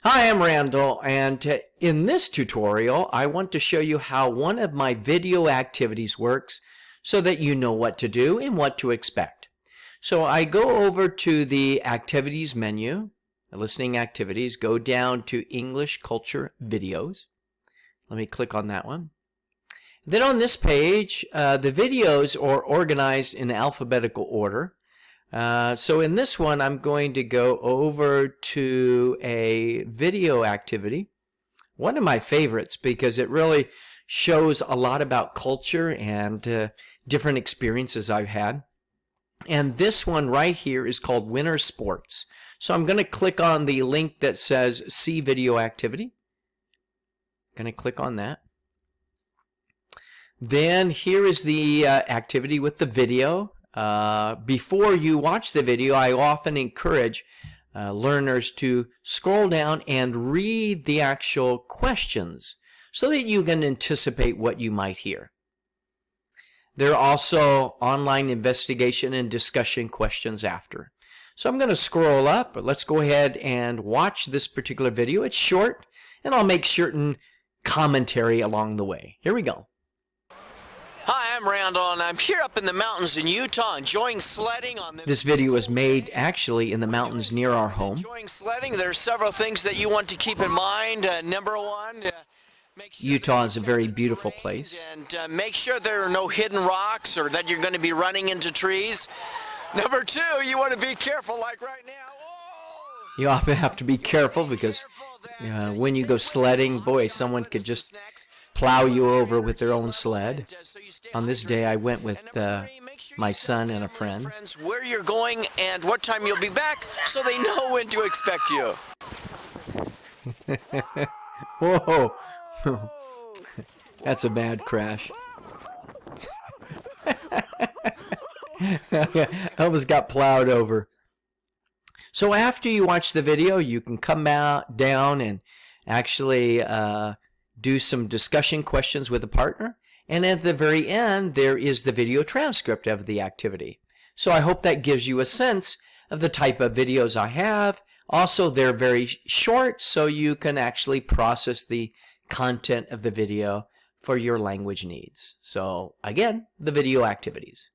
Hi, I'm Randall, and in this tutorial, I want to show you how one of my video activities works so that you know what to do and what to expect. So I go over to the Activities menu, Listening Activities, go down to English Culture Videos. Let me click on that one. Then on this page, the videos are organized in alphabetical order. So in this one, I'm going to go over to a video activity, one of my favorites because it really shows a lot about culture and different experiences I've had. And this one right here is called Winter Sports. So I'm going to click on the link that says See Video Activity. I'm going to click on that. Then here is the activity with the video. Before you watch the video, I often encourage learners to scroll down and read the actual questions so that you can anticipate what you might hear. There are also online investigation and discussion questions after. So I'm going to scroll up, but let's go ahead and watch this particular video. It's short, and I'll make certain commentary along the way. Here we go. Hi, I'm Randall, and I'm here up in the mountains in Utah enjoying sledding on this video was made actually in the mountains near our home. Enjoying sledding. There are several things that you want to keep in mind. Number one, make sure Utah is a very beautiful place. And make sure there are no hidden rocks or that you're going to be running into trees. Number two, you want to be careful like right now. Whoa! You often have to be careful because when you go sledding, boy, someone could just plow you over with their own sled. On this day, I went with my son and a friend. Where you're going and what time you'll be back so they know when to expect you. Whoa. That's a bad crash. I almost got plowed over. So after you watch the video, you can come down and actually do some discussion questions with a partner. And at the very end, there is the video transcript of the activity. So I hope that gives you a sense of the type of videos I have. Also, they're very short, so you can actually process the content of the video for your language needs. So again, the video activities.